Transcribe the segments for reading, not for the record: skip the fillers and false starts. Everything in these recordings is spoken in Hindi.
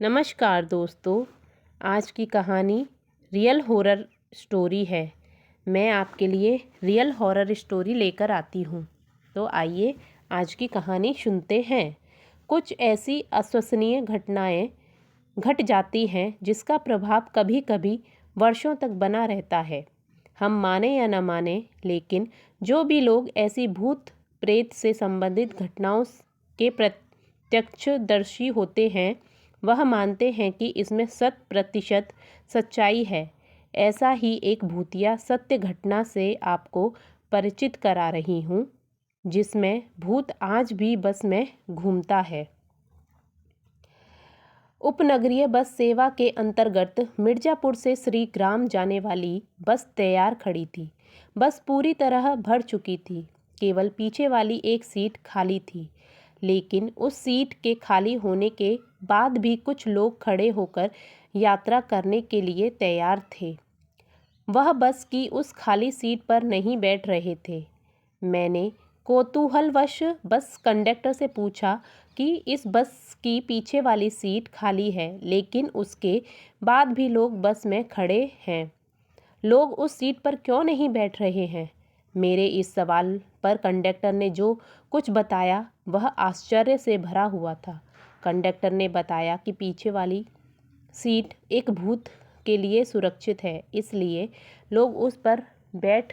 नमस्कार दोस्तों। आज की कहानी रियल हॉरर स्टोरी है। मैं आपके लिए रियल हॉरर स्टोरी लेकर आती हूँ। तो आइए आज की कहानी सुनते हैं। कुछ ऐसी अविश्वसनीय घटनाएं घट जाती हैं जिसका प्रभाव कभी कभी वर्षों तक बना रहता है। हम माने या न माने, लेकिन जो भी लोग ऐसी भूत प्रेत से संबंधित घटनाओं के प्रत्यक्षदर्शी होते हैं वह मानते हैं कि इसमें 100% सच्चाई है। ऐसा ही एक भूतिया सत्य घटना से आपको परिचित करा रही हूँ, जिसमें भूत आज भी बस में घूमता है। उपनगरीय बस सेवा के अंतर्गत मिर्जापुर से श्रीग्राम जाने वाली बस तैयार खड़ी थी। बस पूरी तरह भर चुकी थी। केवल पीछे वाली एक सीट खाली थी, लेकिन उस सीट के खाली होने के बाद भी कुछ लोग खड़े होकर यात्रा करने के लिए तैयार थे। वह बस की उस खाली सीट पर नहीं बैठ रहे थे। मैंने कौतूहलवश बस कंडक्टर से पूछा कि इस बस की पीछे वाली सीट खाली है, लेकिन उसके बाद भी लोग बस में खड़े हैं। लोग उस सीट पर क्यों नहीं बैठ रहे हैं? मेरे इस सवाल पर कंडक्टर ने जो कुछ बताया वह आश्चर्य से भरा हुआ था। कंडक्टर ने बताया कि पीछे वाली सीट एक भूत के लिए सुरक्षित है, इसलिए लोग उस पर बैठ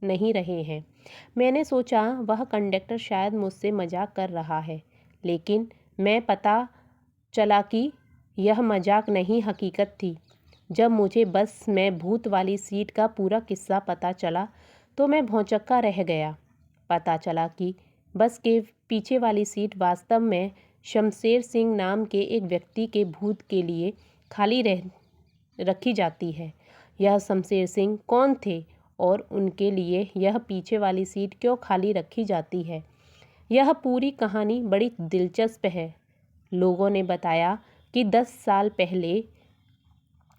नहीं रहे हैं। मैंने सोचा वह कंडक्टर शायद मुझसे मजाक कर रहा है, लेकिन मैं पता चला कि यह मजाक नहीं, हकीकत थी। जब मुझे बस में भूत वाली सीट का पूरा किस्सा पता चला तो मैं भौंचक्का रह गया। पता चला कि बस के पीछे वाली सीट वास्तव में शमशेर सिंह नाम के एक व्यक्ति के भूत के लिए खाली रखी जाती है। यह शमशेर सिंह कौन थे और उनके लिए यह पीछे वाली सीट क्यों खाली रखी जाती है, यह पूरी कहानी बड़ी दिलचस्प है। लोगों ने बताया कि 10 साल पहले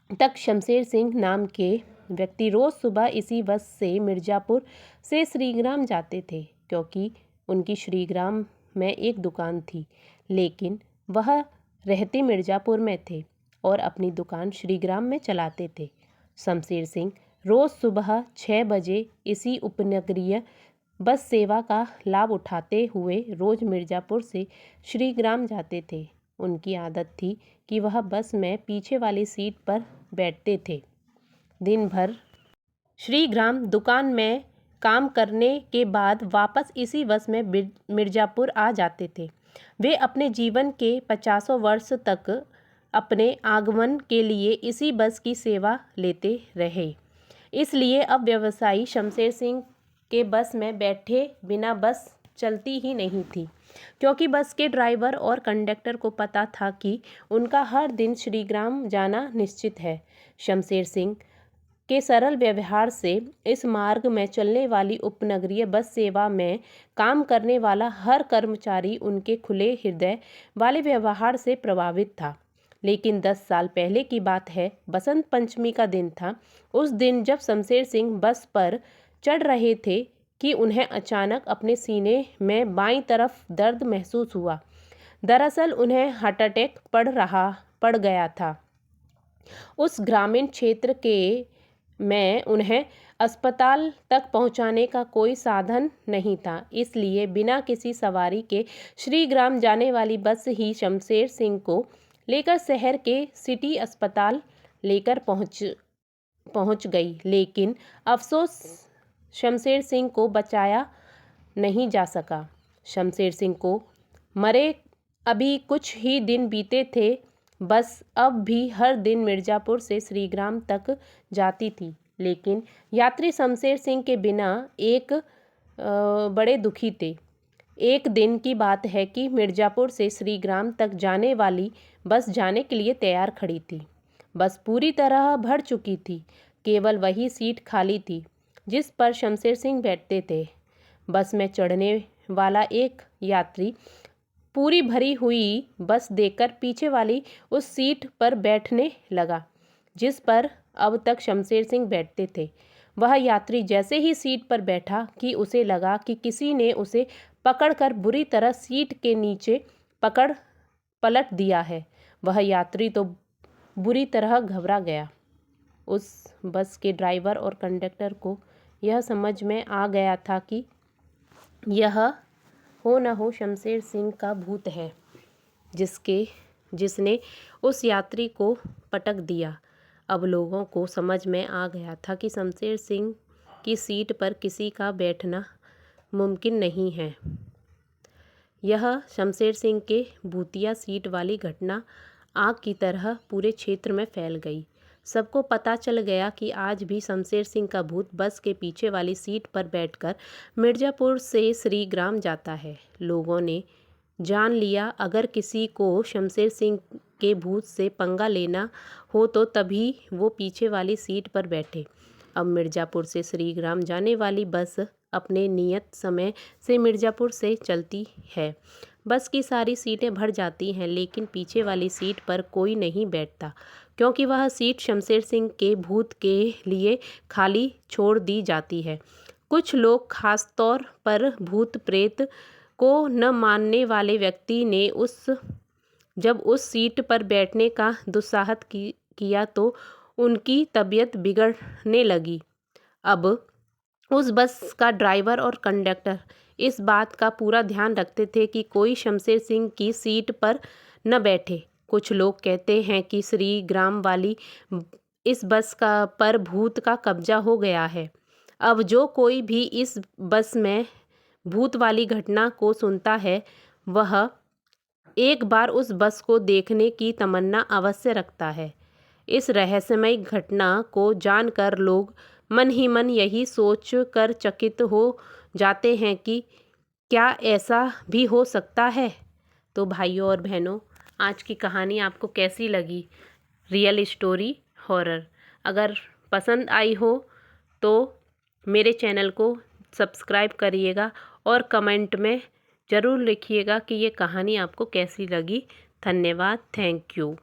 तक शमशेर सिंह नाम के व्यक्ति रोज़ सुबह इसी बस से मिर्ज़ापुर से श्रीग्राम जाते थे, क्योंकि उनकी श्रीग्राम में एक दुकान थी, लेकिन वह रहते मिर्ज़ापुर में थे और अपनी दुकान श्रीग्राम में चलाते थे। शमशेर सिंह रोज़ सुबह 6 बजे इसी उपनगरीय बस सेवा का लाभ उठाते हुए रोज़ मिर्ज़ापुर से श्रीग्राम जाते थे। उनकी आदत थी कि वह बस में पीछे वाली सीट पर बैठते थे। दिन भर श्रीग्राम दुकान में काम करने के बाद वापस इसी बस में मिर्ज़ापुर आ जाते थे। वे अपने जीवन के 50 वर्ष तक अपने आगमन के लिए इसी बस की सेवा लेते रहे। इसलिए अब व्यवसायी शमशेर सिंह के बस में बैठे बिना बस चलती ही नहीं थी, क्योंकि बस के ड्राइवर और कंडक्टर को पता था कि उनका हर दिन श्रीग्राम जाना निश्चित है। शमशेर सिंह के सरल व्यवहार से इस मार्ग में चलने वाली उपनगरीय बस सेवा में काम करने वाला हर कर्मचारी उनके खुले हृदय वाले व्यवहार से प्रभावित था। लेकिन 10 साल पहले की बात है। बसंत पंचमी का दिन था। उस दिन जब शमशेर सिंह बस पर चढ़ रहे थे कि उन्हें अचानक अपने सीने में बाईं तरफ दर्द महसूस हुआ। दरअसल उन्हें हार्ट अटैक पड़ गया था। उस ग्रामीण क्षेत्र के में उन्हें अस्पताल तक पहुंचाने का कोई साधन नहीं था, इसलिए बिना किसी सवारी के श्रीग्राम जाने वाली बस ही शमशेर सिंह को लेकर शहर के सिटी अस्पताल लेकर पहुंच गई। लेकिन अफसोस, शमशेर सिंह को बचाया नहीं जा सका। शमशेर सिंह को मरे अभी कुछ ही दिन बीते थे। बस अब भी हर दिन मिर्ज़ापुर से श्रीग्राम तक जाती थी, लेकिन यात्री शमशेर सिंह के बिना एक बड़े दुखी थे। एक दिन की बात है कि मिर्ज़ापुर से श्रीग्राम तक जाने वाली बस जाने के लिए तैयार खड़ी थी। बस पूरी तरह भर चुकी थी। केवल वही सीट खाली थी जिस पर शमशेर सिंह बैठते थे। बस में चढ़ने वाला एक यात्री पूरी भरी हुई बस देखकर पीछे वाली उस सीट पर बैठने लगा जिस पर अब तक शमशेर सिंह बैठते थे। वह यात्री जैसे ही सीट पर बैठा कि उसे लगा कि किसी ने उसे पकड़कर बुरी तरह सीट के नीचे पलट दिया है। वह यात्री तो बुरी तरह घबरा गया। उस बस के ड्राइवर और कंडक्टर को यह समझ में आ गया था कि यह हो न हो शमशेर सिंह का भूत है, जिसने उस यात्री को पटक दिया। अब लोगों को समझ में आ गया था कि शमशेर सिंह की सीट पर किसी का बैठना मुमकिन नहीं है। यह शमशेर सिंह के भूतिया सीट वाली घटना आग की तरह पूरे क्षेत्र में फैल गई। सबको पता चल गया कि आज भी शमशेर सिंह का भूत बस के पीछे वाली सीट पर बैठकर मिर्ज़ापुर से श्रीग्राम जाता है। लोगों ने जान लिया, अगर किसी को शमशेर सिंह के भूत से पंगा लेना हो तो तभी वो पीछे वाली सीट पर बैठे। अब मिर्ज़ापुर से श्रीग्राम जाने वाली बस अपने नियत समय से मिर्ज़ापुर से चलती है। बस की सारी सीटें भर जाती हैं, लेकिन पीछे वाली सीट पर कोई नहीं बैठता, क्योंकि वह सीट शमशेर सिंह के भूत के लिए खाली छोड़ दी जाती है। कुछ लोग, खास तौर पर भूत प्रेत को न मानने वाले व्यक्ति ने जब उस सीट पर बैठने का दुस्साहस किया तो उनकी तबीयत बिगड़ने लगी। अब उस बस का ड्राइवर और कंडक्टर इस बात का पूरा ध्यान रखते थे कि कोई शमशेर सिंह की सीट पर न बैठे। कुछ लोग कहते हैं कि श्रीग्राम वाली इस बस पर भूत का कब्जा हो गया है। अब जो कोई भी इस बस में भूत वाली घटना को सुनता है, वह एक बार उस बस को देखने की तमन्ना अवश्य रखता है। इस रहस्यमय घटना को जानकर लोग मन ही मन यही सोच कर चकित हो जाते हैं कि क्या ऐसा भी हो सकता है। तो भाइयों और बहनों, आज की कहानी आपको कैसी लगी? Real story horror. अगर पसंद आई हो तो मेरे चैनल को सब्सक्राइब करिएगा और कमेंट में ज़रूर लिखिएगा कि ये कहानी आपको कैसी लगी। धन्यवाद। Thank you.